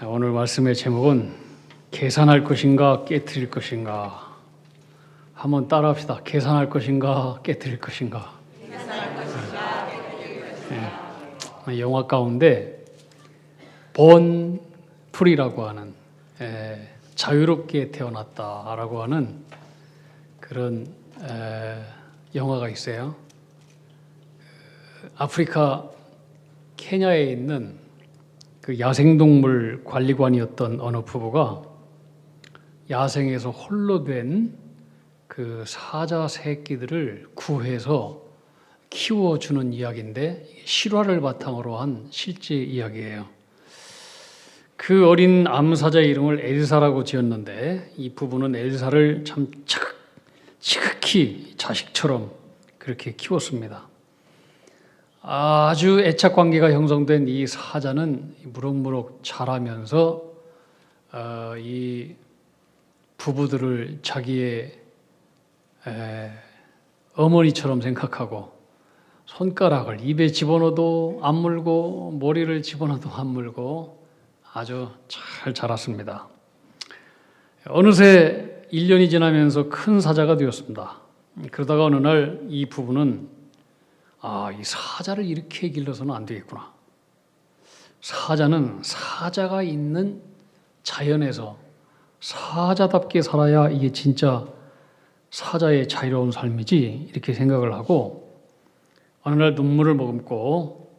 오늘 말씀의 제목은 계산할 것인가 깨트릴 것인가. 한번 따라합시다. 계산할 것인가 깨트릴 것인가. 계산할 것인가 깨트릴 것인가. 영화 가운데 본 프리라고 하는 자유롭게 태어났다라고 하는 그런 영화가 있어요. 아프리카 케냐에 있는 그 야생동물 관리관이었던 어느 부부가 야생에서 홀로 된 그 사자 새끼들을 구해서 키워주는 이야기인데 실화를 바탕으로 한 실제 이야기예요. 그 어린 암사자의 이름을 엘사라고 지었는데 이 부부는 엘사를 참 지극히 자식처럼 그렇게 키웠습니다. 아주 애착 관계가 형성된 이 사자는 무럭무럭 자라면서 이 부부들을 자기의 어머니처럼 생각하고 손가락을 입에 집어넣어도 안 물고 머리를 집어넣어도 안 물고 아주 잘 자랐습니다. 어느새 1년이 지나면서 큰 사자가 되었습니다. 그러다가 어느 날 이 부부는 이 사자를 이렇게 길러서는 안 되겠구나. 사자는 사자가 있는 자연에서 사자답게 살아야 이게 진짜 사자의 자유로운 삶이지 이렇게 생각을 하고 어느 날 눈물을 머금고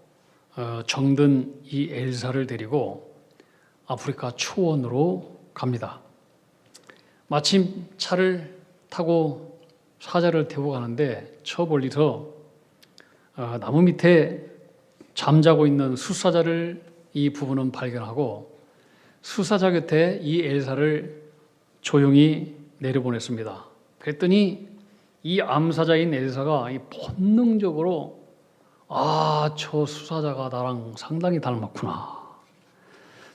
정든 이 엘사를 데리고 아프리카 초원으로 갑니다. 마침 차를 타고 사자를 태우고 가는데 저 멀리서 나무 밑에 잠자고 있는 숫사자를 이 부부는 발견하고 숫사자 곁에 이 엘사를 조용히 내려보냈습니다. 그랬더니 이 암사자인 엘사가 본능적으로 저 숫사자가 나랑 상당히 닮았구나.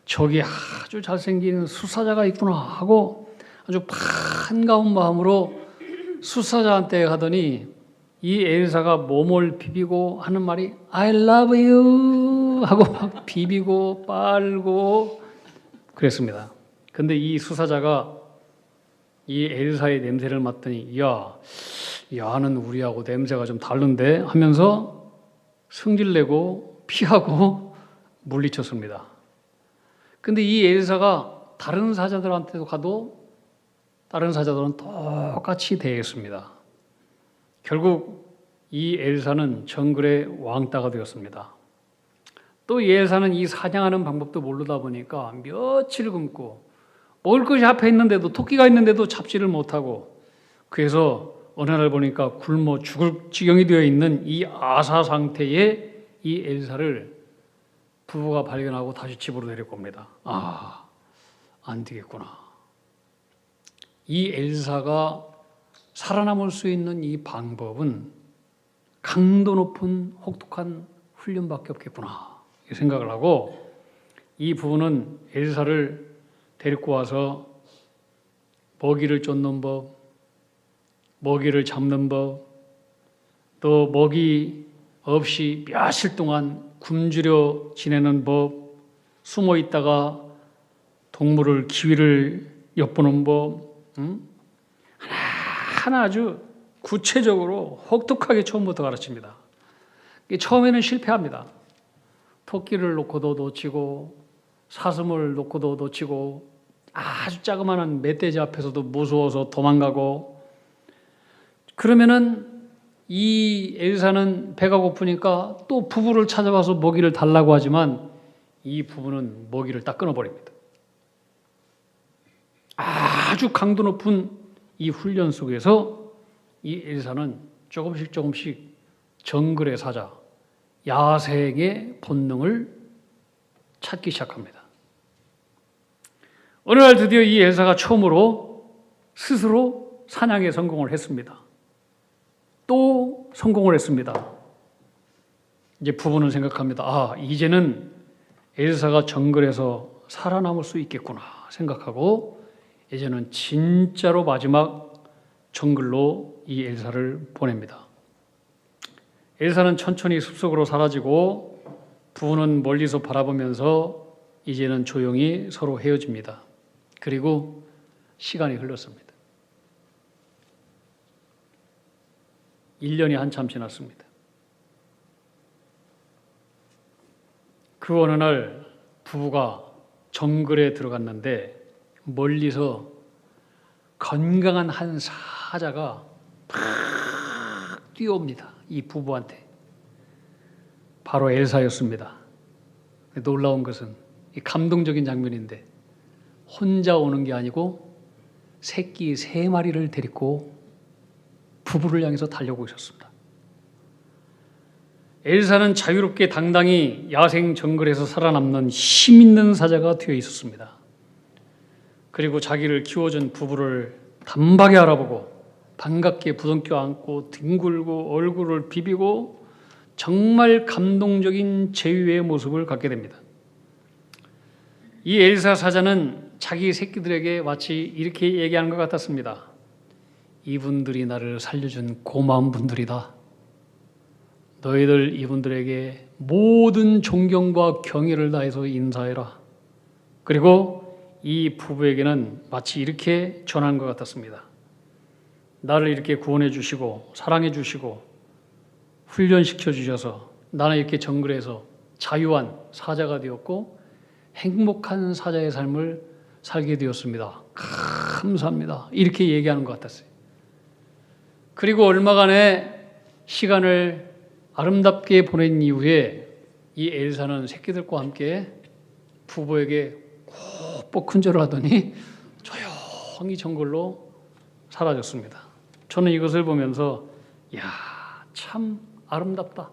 저기 아주 잘생긴 숫사자가 있구나 하고 아주 반가운 마음으로 숫사자한테 가더니 이 엘사가 몸을 비비고 하는 말이 I love you 하고 막 비비고 빨고 그랬습니다. 근데 이 수사자가 이 엘사의 냄새를 맡더니 야는 우리하고 냄새가 좀 다른데 하면서 승질내고 피하고 물리쳤습니다. 근데 이 엘사가 다른 사자들한테도 가도 다른 사자들은 똑같이 대했습니다. 결국 이 엘사는 정글의 왕따가 되었습니다. 또 이 엘사는 이 사냥하는 방법도 모르다 보니까 며칠 굶고 먹을 것이 앞에 있는데도 토끼가 있는데도 잡지를 못하고 그래서 어느 날 보니까 굶어 죽을 지경이 되어 있는 이 아사 상태의 이 엘사를 부부가 발견하고 다시 집으로 데리고 옵니다. 안 되겠구나. 이 엘사가 살아남을 수 있는 이 방법은 강도 높은 혹독한 훈련밖에 없겠구나 이 생각을 하고 이 부부는 엘사를 데리고 와서 먹이를 쫓는 법, 먹이를 잡는 법, 또 먹이 없이 며칠 동안 굶주려 지내는 법, 숨어 있다가 동물을 기회를 엿보는 법, 하나 아주 구체적으로 혹독하게 처음부터 가르칩니다. 처음에는 실패합니다. 토끼를 놓고도 놓치고 사슴을 놓고도 놓치고 아주 자그마한 멧돼지 앞에서도 무서워서 도망가고 그러면은 이 엘사는 배가 고프니까 또 부부를 찾아와서 먹이를 달라고 하지만 이 부부는 먹이를 딱 끊어버립니다. 아주 강도 높은 이 훈련 속에서 이 엘사는 조금씩 정글의 사자, 야생의 본능을 찾기 시작합니다. 어느 날 드디어 이 엘사가 처음으로 스스로 사냥에 성공을 했습니다. 또 성공을 했습니다. 이제 부부는 생각합니다. 이제는 엘사가 정글에서 살아남을 수 있겠구나 생각하고 이제는 진짜로 마지막 정글로 이 엘사를 보냅니다. 엘사는 천천히 숲속으로 사라지고 부부는 멀리서 바라보면서 이제는 조용히 서로 헤어집니다. 그리고 시간이 흘렀습니다. 1년이 한참 지났습니다. 그 어느 날 부부가 정글에 들어갔는데 멀리서 건강한 한 사자가 팍 뛰어옵니다. 이 부부한테. 바로 엘사였습니다. 놀라운 것은 이 감동적인 장면인데 혼자 오는 게 아니고 새끼 3마리를 데리고 부부를 향해서 달려오고 있었습니다. 엘사는 자유롭게 당당히 야생 정글에서 살아남는 힘 있는 사자가 되어 있었습니다. 그리고 자기를 키워준 부부를 단박에 알아보고 반갑게 부둥켜 안고 뒹굴고 얼굴을 비비고 정말 감동적인 제위의 모습을 갖게 됩니다. 이 엘사 사자는 자기 새끼들에게 마치 이렇게 얘기하는 것 같았습니다. 이분들이 나를 살려준 고마운 분들이다. 너희들 이분들에게 모든 존경과 경의를 다해서 인사해라. 그리고 이 부부에게는 마치 이렇게 전한 것 같았습니다. 나를 이렇게 구원해 주시고 사랑해 주시고 훈련시켜 주셔서 나는 이렇게 정글에서 자유한 사자가 되었고 행복한 사자의 삶을 살게 되었습니다. 감사합니다. 이렇게 얘기하는 것 같았어요. 그리고 얼마간의 시간을 아름답게 보낸 이후에 이 엘사는 새끼들과 함께 부부에게 꼭 큰절을 하더니 조용히 정글로 사라졌습니다. 저는 이것을 보면서 참 아름답다.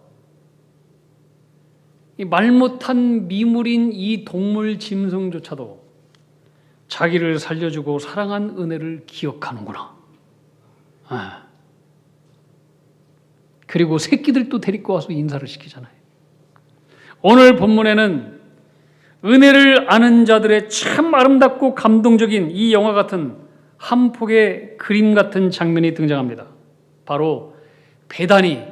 이 말 못한 미물인 이 동물 짐승조차도 자기를 살려주고 사랑한 은혜를 기억하는구나. 그리고 새끼들도 데리고 와서 인사를 시키잖아요. 오늘 본문에는 은혜를 아는 자들의 참 아름답고 감동적인 이 영화 같은 한 폭의 그림 같은 장면이 등장합니다. 바로 베다니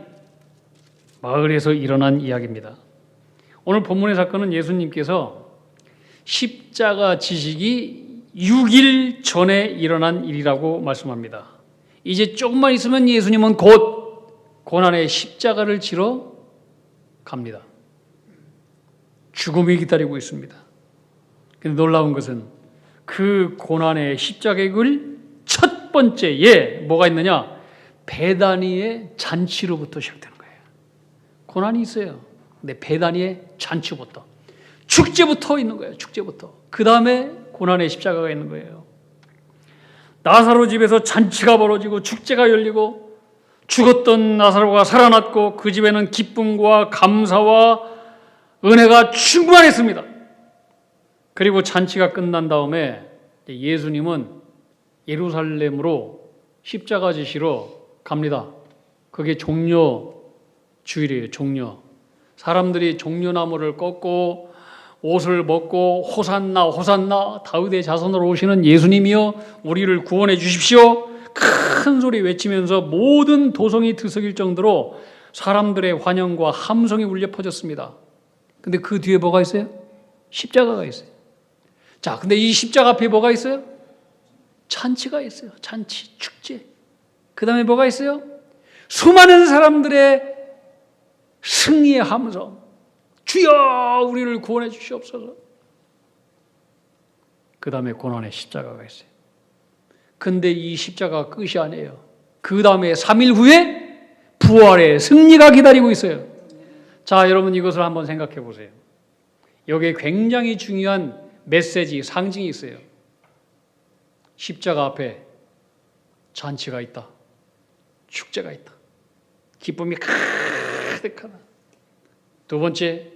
마을에서 일어난 이야기입니다. 오늘 본문의 사건은 예수님께서 십자가 지시기 6일 전에 일어난 일이라고 말씀합니다. 이제 조금만 있으면 예수님은 곧 고난의 십자가를 지러 갑니다. 죽음이 기다리고 있습니다. 근데 놀라운 것은 그 고난의 십자가의 첫 번째에 뭐가 있느냐? 베다니의 잔치로부터 시작되는 거예요. 고난이 있어요. 근데 베다니의 잔치부터, 축제부터 있는 거예요. 축제부터. 그 다음에 고난의 십자가가 있는 거예요. 나사로 집에서 잔치가 벌어지고 축제가 열리고 죽었던 나사로가 살아났고 그 집에는 기쁨과 감사와 은혜가 충만했습니다. 그리고 잔치가 끝난 다음에 예수님은 예루살렘으로 십자가 지시러 갑니다. 그게 종려 주일이에요. 종려. 사람들이 종려나무를 꺾고 옷을 벗고 호산나 호산나 다윗의 자손으로 오시는 예수님이여 우리를 구원해 주십시오. 큰 소리 외치면서 모든 도성이 들썩일 정도로 사람들의 환영과 함성이 울려 퍼졌습니다. 근데 그 뒤에 뭐가 있어요? 십자가가 있어요. 자, 근데 이 십자가 앞에 뭐가 있어요? 잔치가 있어요. 잔치, 축제. 그 다음에 뭐가 있어요? 수많은 사람들의 승리의 함성. 주여 우리를 구원해 주시옵소서. 그 다음에 고난의 십자가가 있어요. 근데 이 십자가가 끝이 아니에요. 그 다음에 3일 후에 부활의 승리가 기다리고 있어요. 자, 여러분 이것을 한번 생각해 보세요. 여기에 굉장히 중요한 메시지, 상징이 있어요. 십자가 앞에 잔치가 있다. 축제가 있다. 기쁨이 가득하다. 두 번째,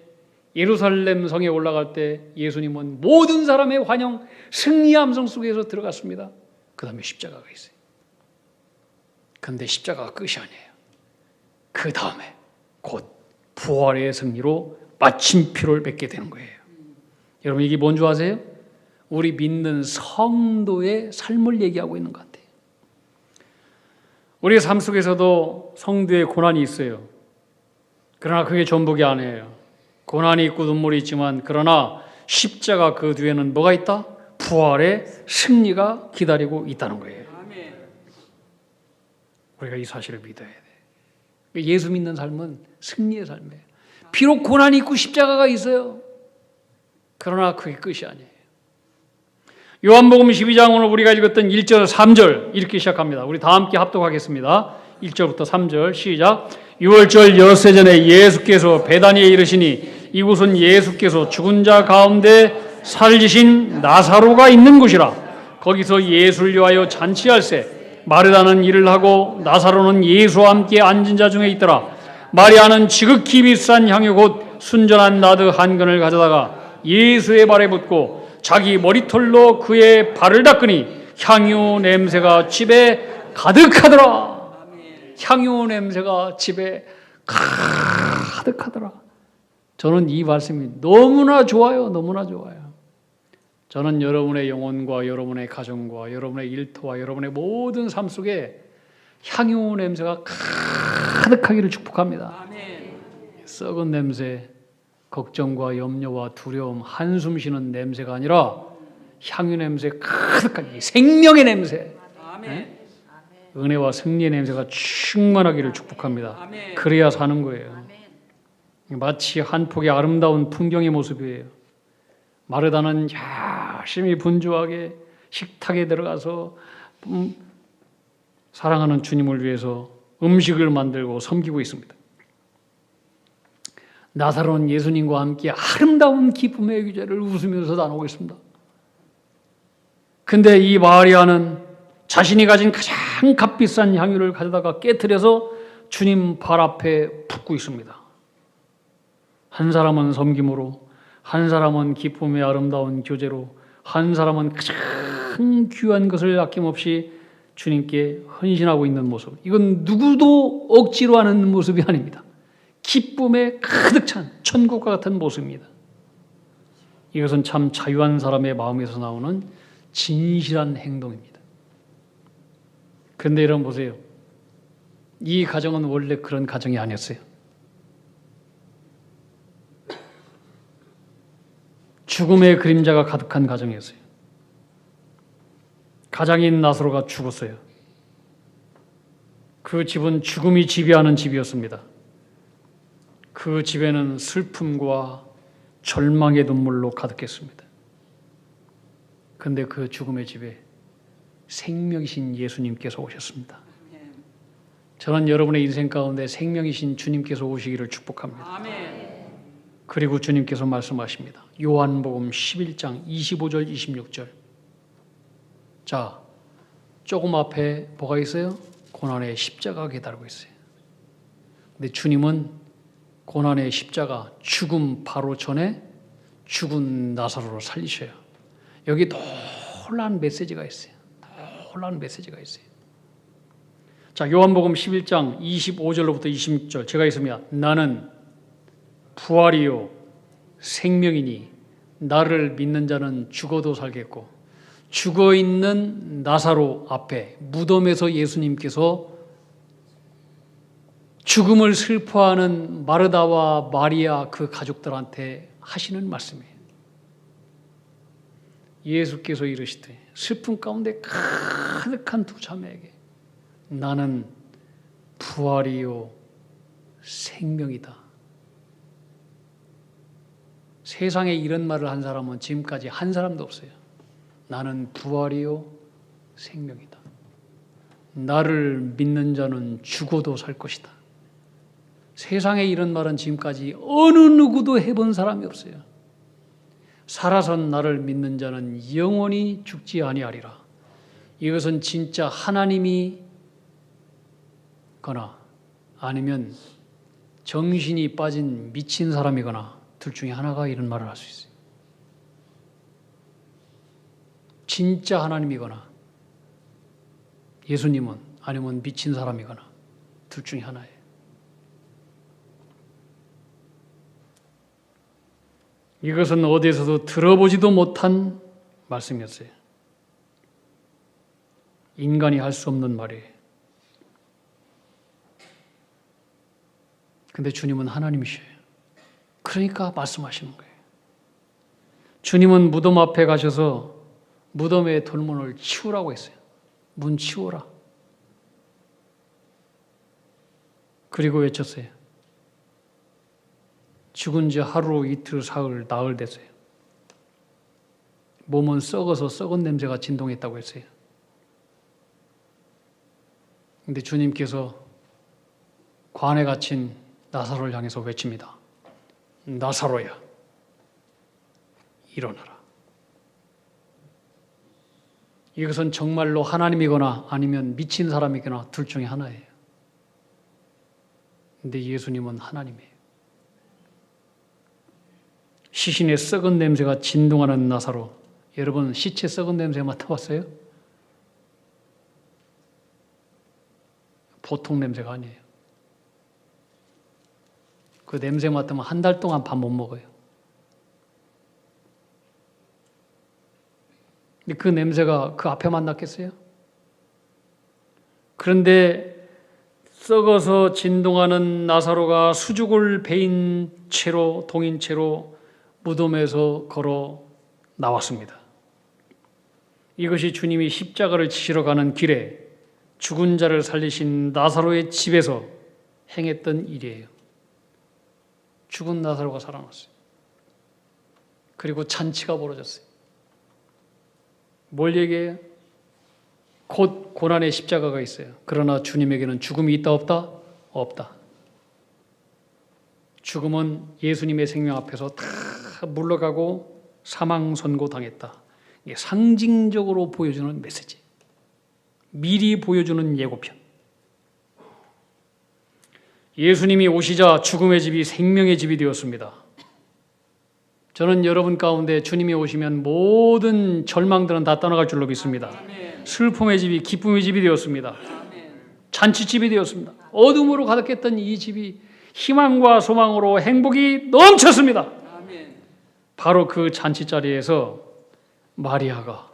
예루살렘 성에 올라갈 때 예수님은 모든 사람의 환영, 승리 함성 속에서 들어갔습니다. 그 다음에 십자가가 있어요. 그런데 십자가가 끝이 아니에요. 그 다음에 곧 부활의 승리로 마침표를 맺게 되는 거예요. 여러분 이게 뭔지 아세요? 우리 믿는 성도의 삶을 얘기하고 있는 것 같아요. 우리의 삶 속에서도 성도의 고난이 있어요. 그러나 그게 전부가 아니에요. 고난이 있고 눈물이 있지만 그러나 십자가 그 뒤에는 뭐가 있다? 부활의 승리가 기다리고 있다는 거예요. 우리가 이 사실을 믿어야 돼. 예수 믿는 삶은 승리의 삶이에요. 비록 고난이 있고 십자가가 있어요. 그러나 그게 끝이 아니에요. 요한복음 12장 오늘 우리가 읽었던 1절 3절 이렇게 시작합니다. 우리 다 함께 합독하겠습니다. 1절부터 3절 시작. 6월절 엿새 전에 예수께서 베다니에 이르시니 이곳은 예수께서 죽은 자 가운데 살리신 나사로가 있는 곳이라. 거기서 예수를 위하여 잔치할세 마르다는 일을 하고 나사로는 예수와 함께 앉은 자 중에 있더라. 마리아는 지극히 비싼 향유 곧 순전한 나드 한 근을 가져다가 예수의 발에 붓고 자기 머리털로 그의 발을 닦으니 향유 냄새가 집에 가득하더라. 향유 냄새가 집에 가득하더라. 저는 이 말씀이 너무나 좋아요. 너무나 좋아요. 저는 여러분의 영혼과 여러분의 가정과 여러분의 일터와 여러분의 모든 삶 속에 향유 냄새가 가득하기를 축복합니다. 썩은 냄새, 걱정과 염려와 두려움, 한숨 쉬는 냄새가 아니라 향유 냄새 가득하게 생명의 냄새, 은혜와 승리의 냄새가 충만하기를 축복합니다. 그래야 사는 거예요. 마치 한 폭의 아름다운 풍경의 모습이에요. 마르다는 열심히 분주하게 식탁에 들어가서 사랑하는 주님을 위해서 음식을 만들고 섬기고 있습니다. 나사로는 예수님과 함께 아름다운 기쁨의 규제를 웃으면서 나누고 있습니다. 근데 이 마리아는 자신이 가진 가장 값비싼 향유를 가져다가 깨트려서 주님 발 앞에 붓고 있습니다. 한 사람은 섬김으로, 한 사람은 기쁨의 아름다운 교제로, 한 사람은 가장 귀한 것을 아낌없이 주님께 헌신하고 있는 모습. 이건 누구도 억지로 하는 모습이 아닙니다. 기쁨에 가득 찬 천국과 같은 모습입니다. 이것은 참 자유한 사람의 마음에서 나오는 진실한 행동입니다. 그런데 여러분 보세요. 이 가정은 원래 그런 가정이 아니었어요. 죽음의 그림자가 가득한 가정이었어요. 가장인 나사로가 죽었어요. 그 집은 죽음이 지배하는 집이었습니다. 그 집에는 슬픔과 절망의 눈물로 가득했습니다. 그런데 그 죽음의 집에 생명이신 예수님께서 오셨습니다. 저는 여러분의 인생 가운데 생명이신 주님께서 오시기를 축복합니다. 그리고 주님께서 말씀하십니다. 요한복음 11장 25절 26절. 자, 조금 앞에 뭐가 있어요? 고난의 십자가가 기다리고 있어요. 근데 주님은 고난의 십자가, 죽음 바로 전에 죽은 나사로를 살리셔요. 여기 놀라운 메시지가 있어요. 놀라운 메시지가 있어요. 자, 요한복음 11장 25절로부터 26절 제가 있습니다. 나는 부활이요 생명이니 나를 믿는 자는 죽어도 살겠고, 죽어있는 나사로 앞에 무덤에서 예수님께서 죽음을 슬퍼하는 마르다와 마리아 그 가족들한테 하시는 말씀이에요. 예수께서 이르시되 슬픔 가운데 가득한 두 자매에게 나는 부활이요 생명이다. 세상에 이런 말을 한 사람은 지금까지 한 사람도 없어요. 나는 부활이요 생명이다. 나를 믿는 자는 죽어도 살 것이다. 세상에 이런 말은 지금까지 어느 누구도 해본 사람이 없어요. 살아선 나를 믿는 자는 영원히 죽지 아니하리라. 이것은 진짜 하나님이 거나 아니면 정신이 빠진 미친 사람이거나 둘 중에 하나가 이런 말을 할 수 있어요. 진짜 하나님이거나 예수님은 아니면 미친 사람이거나 둘 중에 하나예요. 이것은 어디에서도 들어보지도 못한 말씀이었어요. 인간이 할 수 없는 말이에요. 근데 주님은 하나님이셔요. 그러니까 말씀하시는 거예요. 주님은 무덤 앞에 가셔서 무덤의 돌문을 치우라고 했어요. 문 치우라. 그리고 외쳤어요. 죽은 지 하루, 이틀, 사흘, 나흘 됐어요. 몸은 썩어서 썩은 냄새가 진동했다고 했어요. 근데 주님께서 관에 갇힌 나사로를 향해서 외칩니다. 나사로야, 일어나라. 이것은 정말로 하나님이거나 아니면 미친 사람이거나 둘 중에 하나예요. 근데 예수님은 하나님이에요. 시신의 썩은 냄새가 진동하는 나사로, 여러분 시체 썩은 냄새 맡아봤어요? 보통 냄새가 아니에요. 그 냄새 맡으면 한 달 동안 밥 못 먹어요. 근데 그 냄새가 그 앞에만 났겠어요? 그런데 썩어서 진동하는 나사로가 수죽을 베인 채로, 동인 채로 무덤에서 걸어 나왔습니다. 이것이 주님이 십자가를 지시러 가는 길에 죽은 자를 살리신 나사로의 집에서 행했던 일이에요. 죽은 나사로가 살아났어요. 그리고 잔치가 벌어졌어요. 뭘 얘기해요? 곧 고난의 십자가가 있어요. 그러나 주님에게는 죽음이 있다 없다? 없다. 죽음은 예수님의 생명 앞에서 다 물러가고 사망 선고당했다. 이게 상징적으로 보여주는 메시지. 미리 보여주는 예고편. 예수님이 오시자 죽음의 집이 생명의 집이 되었습니다. 저는 여러분 가운데 주님이 오시면 모든 절망들은 다 떠나갈 줄로 믿습니다. 슬픔의 집이 기쁨의 집이 되었습니다. 잔치집이 되었습니다. 어둠으로 가득했던 이 집이 희망과 소망으로 행복이 넘쳤습니다. 바로 그 잔치 자리에서 마리아가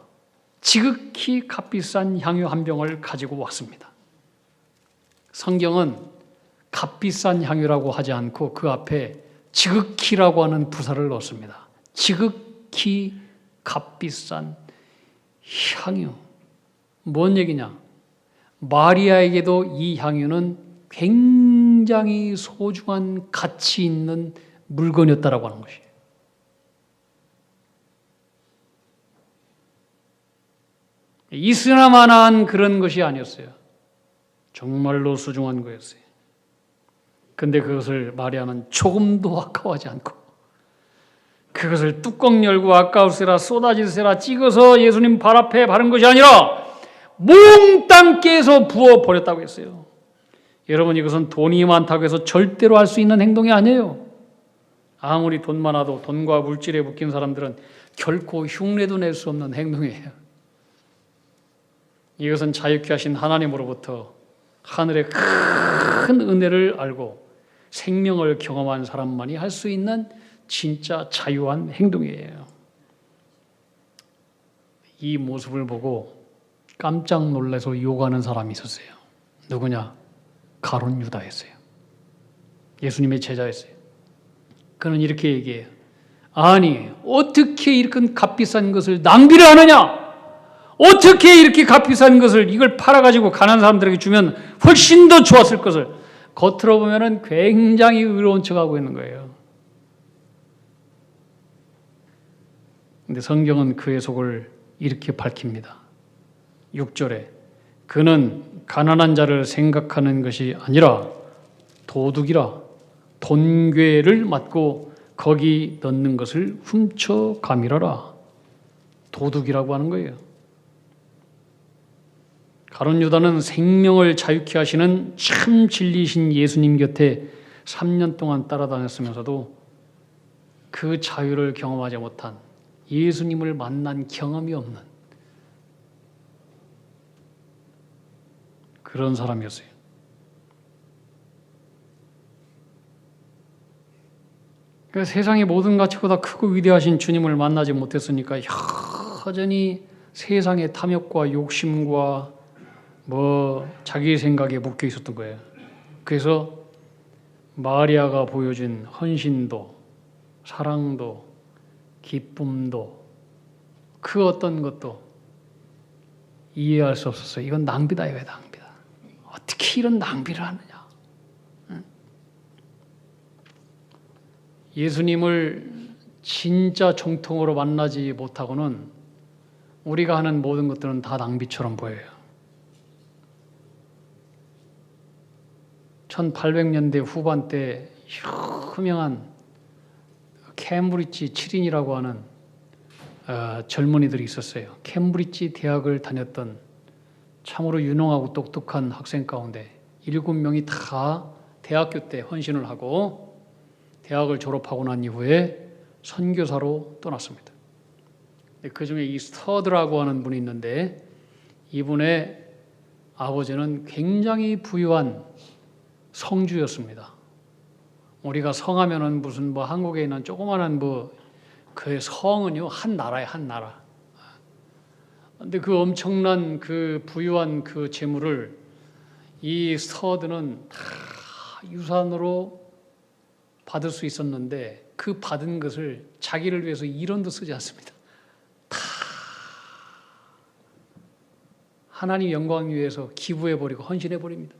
지극히 값비싼 향유 한 병을 가지고 왔습니다. 성경은 값비싼 향유라고 하지 않고 그 앞에 지극히라고 하는 부사를 넣습니다. 지극히 값비싼 향유. 뭔 얘기냐? 마리아에게도 이 향유는 굉장히 소중한 가치 있는 물건이었다라고 하는 것이에요. 있으나마나한 그런 것이 아니었어요. 정말로 소중한 거였어요. 근데 그것을 마리아는 조금도 아까워하지 않고 그것을 뚜껑 열고 아까울세라 쏟아질세라 찍어서 예수님 발 앞에 바른 것이 아니라 몽땅 깨서 부어버렸다고 했어요. 여러분, 이것은 돈이 많다고 해서 절대로 할 수 있는 행동이 아니에요. 아무리 돈 많아도 돈과 물질에 묶인 사람들은 결코 흉내도 낼 수 없는 행동이에요. 이것은 자유케 하신 하나님으로부터 하늘의 큰 은혜를 알고 생명을 경험한 사람만이 할 수 있는 진짜 자유한 행동이에요. 이 모습을 보고 깜짝 놀라서 욕하는 사람이 있었어요. 누구냐? 가룟 유다였어요. 예수님의 제자였어요. 그는 이렇게 얘기해요. 아니, 어떻게 이렇게 값비싼 것을 낭비를 하느냐? 어떻게 이렇게 값비싼 것을 이걸 팔아가지고 가난한 사람들에게 주면 훨씬 더 좋았을 것을. 겉으로 보면 굉장히 의로운 척하고 있는 거예요. 근데 성경은 그의 속을 이렇게 밝힙니다. 6절에 그는 가난한 자를 생각하는 것이 아니라 도둑이라 돈괴를 맞고 거기 넣는 것을 훔쳐가미라라. 도둑이라고 하는 거예요. 가룟 유다는 생명을 자유케 하시는 참 진리이신 예수님 곁에 3년 동안 따라다녔으면서도 그 자유를 경험하지 못한, 예수님을 만난 경험이 없는 그런 사람이었어요. 그러니까 세상의 모든 가치보다 크고 위대하신 주님을 만나지 못했으니까 여전히 세상의 탐욕과 욕심과 자기 생각에 묶여 있었던 거예요. 그래서 마리아가 보여준 헌신도 사랑도 기쁨도 그 어떤 것도 이해할 수 없었어요. 이건 낭비다, 이거야, 낭비다. 어떻게 이런 낭비를 하느냐. 예수님을 진짜 정통으로 만나지 못하고는 우리가 하는 모든 것들은 다 낭비처럼 보여요. 1800년대 후반 때 유명한 캠브리지 7인이라고 하는 젊은이들이 있었어요. 캠브리지 대학을 다녔던 참으로 유능하고 똑똑한 학생 가운데 7명이 다 대학교 때 헌신을 하고 대학을 졸업하고 난 이후에 선교사로 떠났습니다. 그 중에 이 스터드라고 하는 분이 있는데 이분의 아버지는 굉장히 부유한 성주였습니다. 우리가 성하면은 무슨 뭐 한국에 있는 조그마한 그 성은요 한 나라예요, 한 나라. 근데 그 엄청난 그 부유한 그 재물을 이 스터드는 다 유산으로 받을 수 있었는데 그 받은 것을 자기를 위해서 1원도 쓰지 않습니다. 다 하나님 영광 위해서 기부해버리고 헌신해버립니다.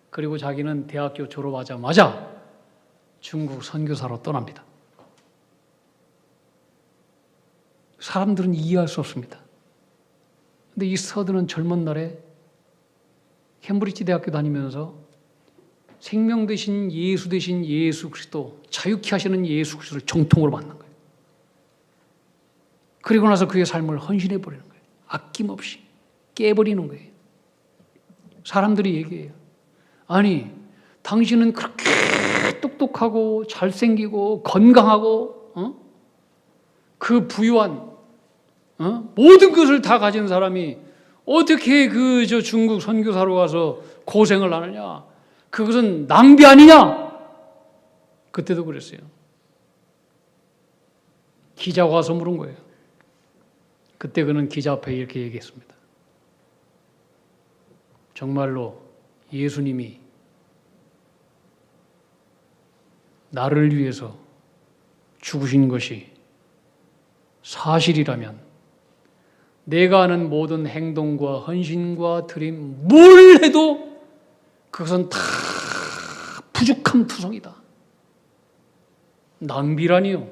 그리고 자기는 대학교 졸업하자마자 중국 선교사로 떠납니다. 사람들은 이해할 수 없습니다. 근데 이 스터드는 젊은 날에 캠브리지 대학교 다니면서 생명 되신 예수 되신 예수 그리스도, 자유케 하시는 예수 그리스도를 정통으로 만난 거예요. 그리고 나서 그의 삶을 헌신해 버리는 거예요. 아낌없이 깨버리는 거예요. 사람들이 얘기해요. 아니, 당신은 그렇게 똑똑하고 잘생기고 건강하고 그 부유한 모든 것을 다 가진 사람이 어떻게 저 중국 선교사로 가서 고생을 하느냐? 그것은 낭비 아니냐? 그때도 그랬어요. 기자가 와서 물은 거예요. 그때 그는 기자 앞에 이렇게 얘기했습니다. 정말로 예수님이 나를 위해서 죽으신 것이 사실이라면 내가 하는 모든 행동과 헌신과 드림 뭘 해도 그것은 다 부족함 투성이다. 낭비라니요.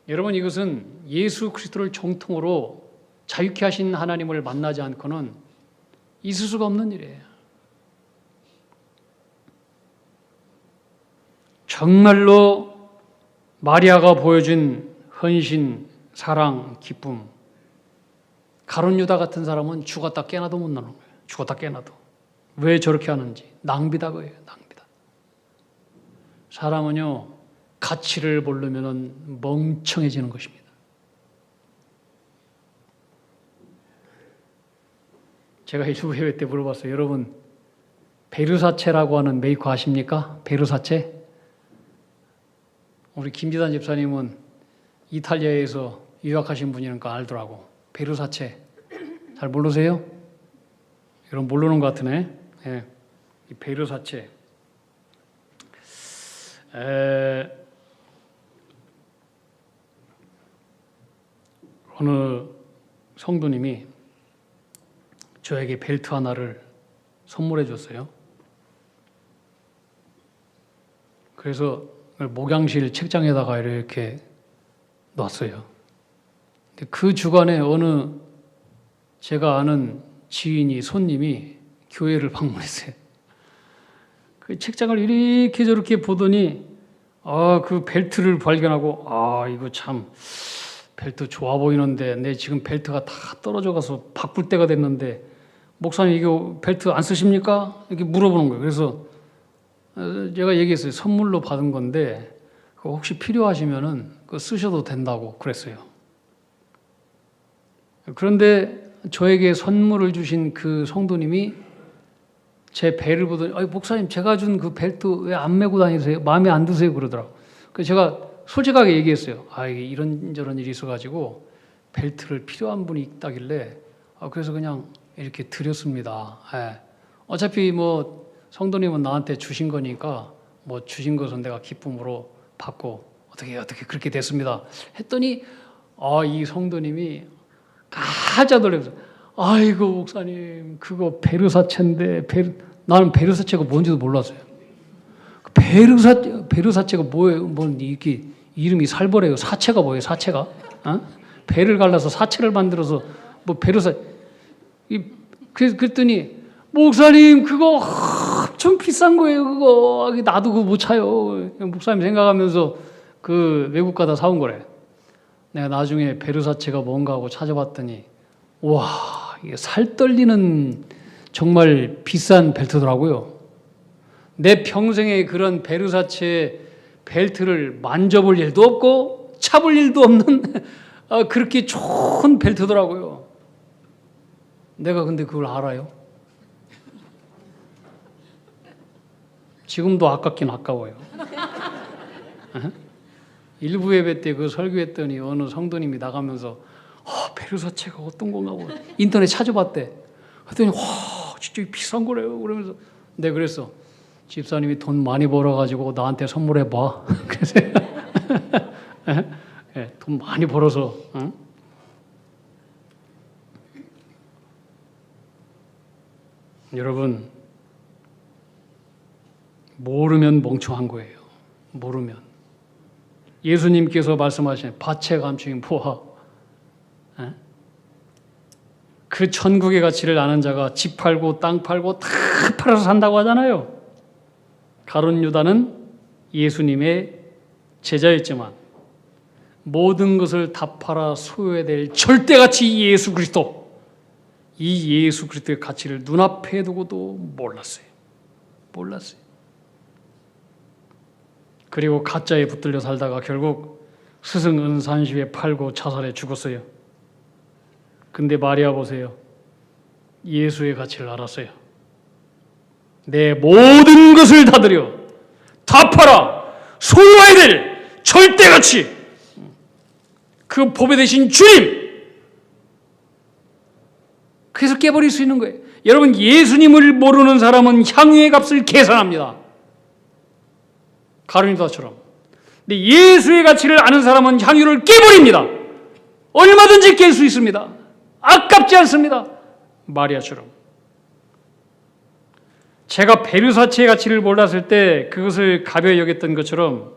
여러분, 이것은 예수 그리스도를 정통으로 자유케 하신 하나님을 만나지 않고는 있을 수가 없는 일이에요. 정말로 마리아가 보여준 헌신, 사랑, 기쁨, 가룟 유다 같은 사람은 죽었다 깨나도 못 나는 거예요. 죽었다 깨나도. 왜 저렇게 하는지. 낭비다 그예요. 낭비다. 사람은요, 가치를 모르면 멍청해지는 것입니다. 제가 일부 예배 때 물어봤어요. 여러분, 베르사체라고 하는 메이커 아십니까? 베르사체? 우리 김지단 집사님은 이탈리아에서 유학하신 분이니까 알더라고. 베르사체. 잘 모르세요? 여러분 모르는 것 같으네. 예. 이 베르사체. 어느 성도님이 저에게 벨트 하나를 선물해 줬어요. 그래서 목양실 책장에다가 이렇게 놨어요. 근데 그 주간에 어느 제가 아는 지인이, 손님이 교회를 방문했어요. 그 책장을 이렇게 저렇게 보더니 그 벨트를 발견하고 이거 참 벨트 좋아 보이는데 내 지금 벨트가 다 떨어져 가서 바꿀 때가 됐는데 목사님 이거 벨트 안 쓰십니까? 이렇게 물어보는 거예요. 그래서 제가 얘기했어요. 선물로 받은 건데 그거 혹시 필요하시면은 그거 쓰셔도 된다고 그랬어요. 그런데 저에게 선물을 주신 그 성도님이 제 배를 보더니 목사님 제가 준 그 벨트 왜 안 메고 다니세요? 마음에 안 드세요? 그러더라고요. 그래서 제가 솔직하게 얘기했어요. 이게 이런저런 일이 있어가지고 벨트를 필요한 분이 있다길래 그래서 그냥 이렇게 드렸습니다. 예. 어차피 뭐 성도님은 나한테 주신 거니까 뭐 주신 것은 내가 기쁨으로 받고 어떻게 그렇게 됐습니다. 했더니 이 성도님이 깜짝 놀라서 아이고 목사님 그거 베르사체인데 나는 베르사체가 뭔지도 몰랐어요. 베르사체가 뭐예요? 뭐 이렇게 이름이 살벌해요. 사체가 뭐예요? 사체가? 배를 갈라서 사체를 만들어서 뭐 베르사 그랬더니 목사님 그거 엄청 비싼 거예요. 그거 나도 그거 못 차요. 목사님 생각하면서 그 외국 가다 사온 거래. 내가 나중에 베르사체가 뭔가 하고 찾아봤더니 와 이게 살 떨리는 정말 비싼 벨트더라고요. 내 평생에 그런 베르사체 벨트를 만져볼 일도 없고 차볼 일도 없는 그렇게 좋은 벨트더라고요. 내가 근데 그걸 알아요. 지금도 아깝긴 아까워요. 일부 예배 때 그 설교했더니 어느 성도님이 나가면서 베르사체가 어떤 건가 하고 인터넷 찾아봤대. 그랬더니 와 진짜 비싼 거래요. 그러면서 내가 그랬어. 집사님이 돈 많이 벌어가지고 나한테 선물해봐. 그래서 돈 많이 벌어서 여러분 모르면 멍청한 거예요. 모르면 예수님께서 말씀하신 밭의 감추인 포화 그 천국의 가치를 아는 자가 집 팔고 땅 팔고 다 팔아서 산다고 하잖아요. 가룟 유다는 예수님의 제자였지만 모든 것을 다 팔아 소유해야 될 절대가치 예수 그리스도 이 예수 그리스도의 가치를 눈앞에 두고도 몰랐어요. 그리고 가짜에 붙들려 살다가 결국 스승 은산시에 팔고 자살해 죽었어요. 근데 마리아 보세요. 예수의 가치를 알았어요. 내 모든 것을 다 드려 다 팔아 소유해야 될 절대가치 그 보배 되신 주님 그래서 깨버릴 수 있는 거예요. 여러분 예수님을 모르는 사람은 향유의 값을 계산합니다. 가룟 유다처럼. 근데 예수의 가치를 아는 사람은 향유를 깨버립니다. 얼마든지 깰 수 있습니다. 아깝지 않습니다. 마리아처럼. 제가 베르사체의 가치를 몰랐을 때 그것을 가벼이 여겼던 것처럼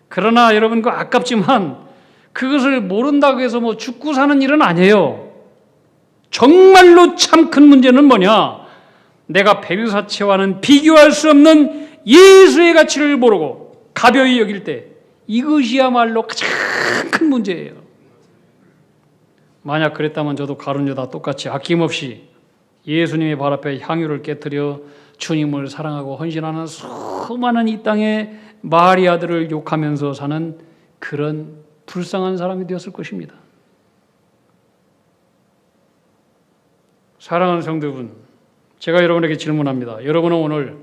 그러나 여러분 그 아깝지만 그것을 모른다고 해서 뭐 죽고 사는 일은 아니에요. 정말로 참 큰 문제는 뭐냐? 내가 베르사체와는 비교할 수 없는 예수의 가치를 모르고 가벼이 여길 때 이것이야말로 가장 큰 문제예요. 만약 그랬다면 저도 가룟 유다 똑같이 아낌없이 예수님의 발 앞에 향유를 깨뜨려 주님을 사랑하고 헌신하는 수많은 이 땅의 마리아들을 욕하면서 사는 그런 불쌍한 사람이 되었을 것입니다. 사랑하는 성도분, 제가 여러분에게 질문합니다. 여러분은 오늘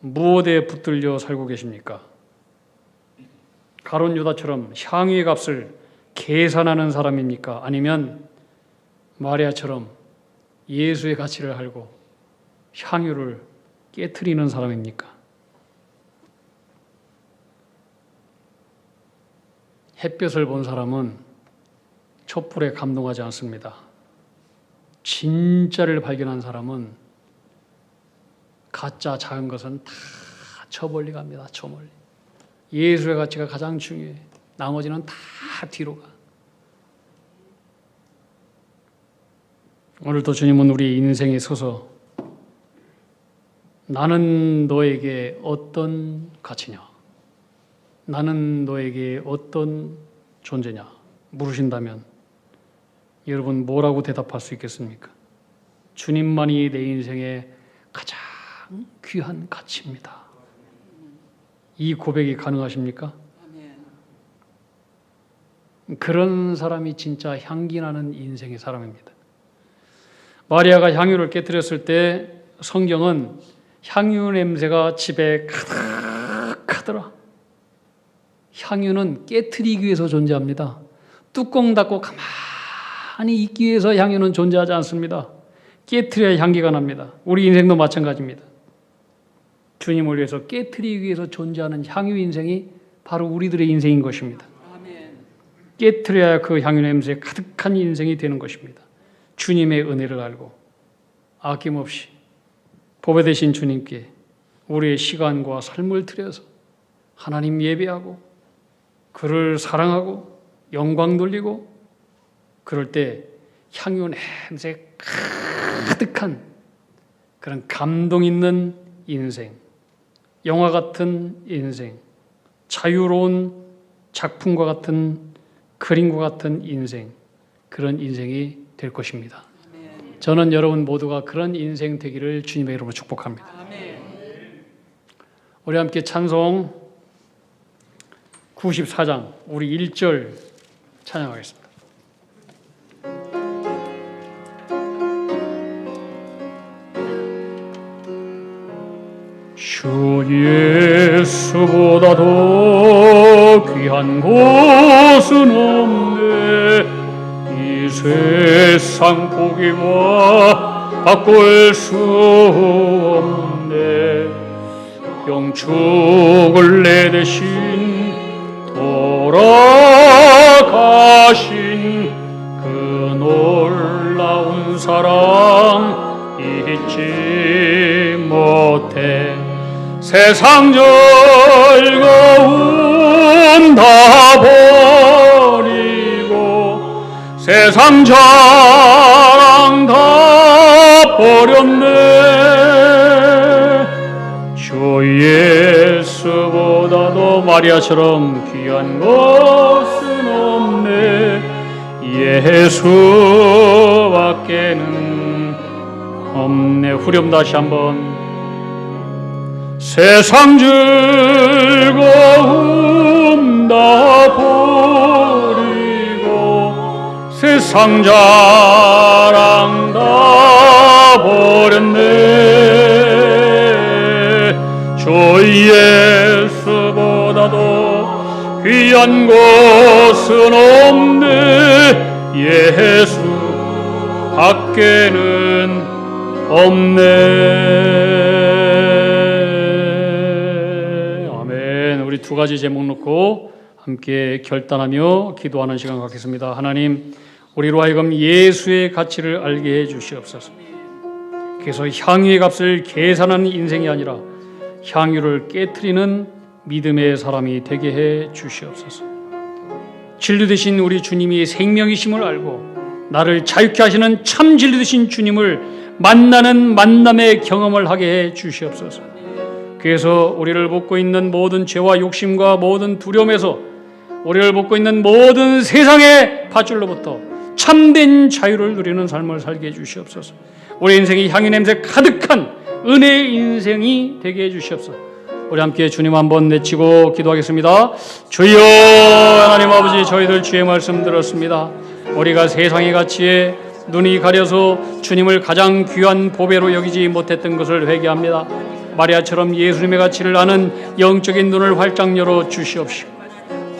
무엇에 붙들려 살고 계십니까? 가룟 유다처럼 향유의 값을 계산하는 사람입니까? 아니면 마리아처럼 예수의 가치를 알고 향유를 깨트리는 사람입니까? 햇볕을 본 사람은 촛불에 감동하지 않습니다. 진짜를 발견한 사람은 가짜 작은 것은 다 저 멀리 갑니다. 저 멀리. 예수의 가치가 가장 중요해. 나머지는 다 뒤로 가. 오늘도 주님은 우리 인생에 서서 나는 너에게 어떤 가치냐? 나는 너에게 어떤 존재냐? 물으신다면 여러분 뭐라고 대답할 수 있겠습니까? 주님만이 내 인생의 가장 귀한 가치입니다. 이 고백이 가능하십니까? 그런 사람이 진짜 향기나는 인생의 사람입니다. 마리아가 향유를 깨뜨렸을 때 성경은 향유 냄새가 집에 가득하더라. 향유는 깨트리기 위해서 존재합니다. 뚜껑 닫고 가만히 있기 위해서 향유는 존재하지 않습니다. 깨트려야 향기가 납니다. 우리 인생도 마찬가지입니다. 주님을 위해서 깨트리기 위해서 존재하는 향유 인생이 바로 우리들의 인생인 것입니다. 깨트려야 그 향유 냄새 가득한 인생이 되는 것입니다. 주님의 은혜를 알고 아낌없이 보배 되신 주님께 우리의 시간과 삶을 들여서 하나님 예배하고 그를 사랑하고 영광 돌리고 그럴 때 향유 냄새 가득한 그런 감동 있는 인생, 영화 같은 인생, 자유로운 작품과 같은 그림과 같은 인생, 그런 인생이 될 것입니다. 저는 여러분 모두가 그런 인생 되기를 주님의 이름으로 축복합니다. 우리 함께 찬송 94장 우리 1절 찬양하겠습니다. 주 예수보다 더 귀한 곳은 없네. 이 세상 보기와 바꿀 수 없네. 영축을 내 대신 돌아가신 그 놀라운 사랑 잊지 못해. 세상 즐거움 다 버리고 세상 자랑 다 버렸네. 주 예수보다도 마리아처럼 귀한 것은 없네. 예수밖에는 없네. 후렴 다시 한번. 세상 즐거움 다 버리고 세상 자랑 다 버렸네. 주 예수보다도 귀한 것은 없네. 예수 밖에는 없네. 우리 두 가지 제목 놓고 함께 결단하며 기도하는 시간 갖겠습니다. 하나님, 우리로 하여금 예수의 가치를 알게 해 주시옵소서. 그래서 향유의 값을 계산하는 인생이 아니라 향유를 깨트리는 믿음의 사람이 되게 해 주시옵소서. 진리 되신 우리 주님이 생명이심을 알고 나를 자유케 하시는 참 진리 되신 주님을 만나는 만남의 경험을 하게 해 주시옵소서. 그래서 우리를 묶고 있는 모든 죄와 욕심과 모든 두려움에서 우리를 묶고 있는 모든 세상의 밧줄로부터 참된 자유를 누리는 삶을 살게 해주시옵소서. 우리 인생이 향유 냄새 가득한 은혜의 인생이 되게 해주시옵소서. 우리 함께 주님 한번 내치고 기도하겠습니다. 주여, 하나님 아버지, 저희들 주의 말씀 들었습니다. 우리가 세상의 가치에 눈이 가려서 주님을 가장 귀한 보배로 여기지 못했던 것을 회개합니다. 마리아처럼 예수님의 가치를 아는 영적인 눈을 활짝 열어 주시옵시고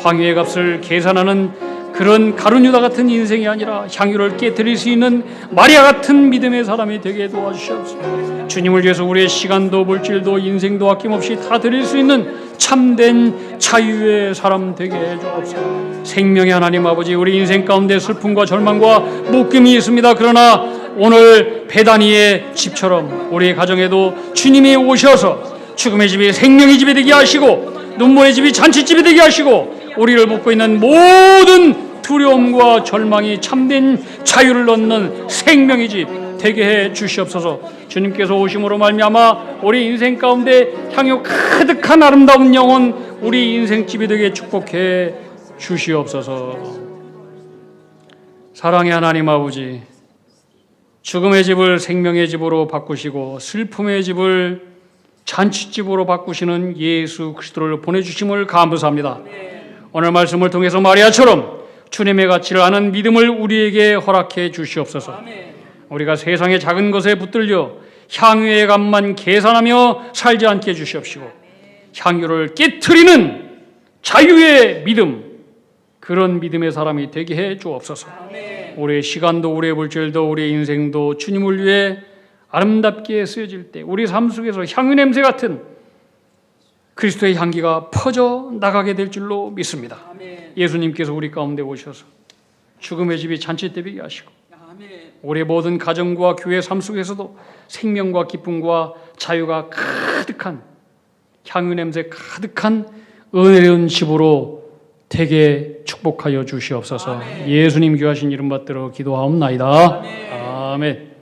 향유의 값을 계산하는 그런 가룟유다 같은 인생이 아니라 향유를 깨뜨릴 수 있는 마리아 같은 믿음의 사람이 되게 도와주시옵소서. 주님을 위해서 우리의 시간도 물질도 인생도 아낌없이 다 드릴 수 있는 참된 자유의 사람 되게 해주옵소서. 생명의 하나님 아버지, 우리 인생 가운데 슬픔과 절망과 묶임이 있습니다. 그러나 오늘 베다니의 집처럼 우리의 가정에도 주님이 오셔서 죽음의 집이 생명의 집이 되게 하시고 눈물의 집이 잔치집이 되게 하시고 우리를 묶고 있는 모든 두려움과 절망이 참된 자유를 얻는 생명의 집 되게 해 주시옵소서. 주님께서 오심으로 말미암아 우리 인생 가운데 향유 가득한 아름다운 영혼 우리 인생집이 되게 축복해 주시옵소서. 사랑의 하나님 아버지, 죽음의 집을 생명의 집으로 바꾸시고 슬픔의 집을 잔치집으로 바꾸시는 예수 그리스도를 보내주심을 감사합니다. 오늘 말씀을 통해서 마리아처럼 주님의 가치를 아는 믿음을 우리에게 허락해 주시옵소서. 우리가 세상의 작은 것에 붙들려 향유의 값만 계산하며 살지 않게 해주시옵시고 향유를 깨트리는 자유의 믿음, 그런 믿음의 사람이 되게 해 주옵소서. 우리의 시간도 우리의 물질도 우리의 인생도 주님을 위해 아름답게 쓰여질 때 우리 삶 속에서 향유 냄새 같은 그리스도의 향기가 퍼져 나가게 될 줄로 믿습니다. 아멘. 예수님께서 우리 가운데 오셔서 죽음의 집이 잔치되게 하시고 아멘. 우리 모든 가정과 교회 삶 속에서도 생명과 기쁨과 자유가 가득한 향유 냄새 가득한 은혜로운 집으로 되게 축복하여 주시옵소서. 아멘. 예수님 귀하신 이름 받들어 기도하옵나이다. 아멘.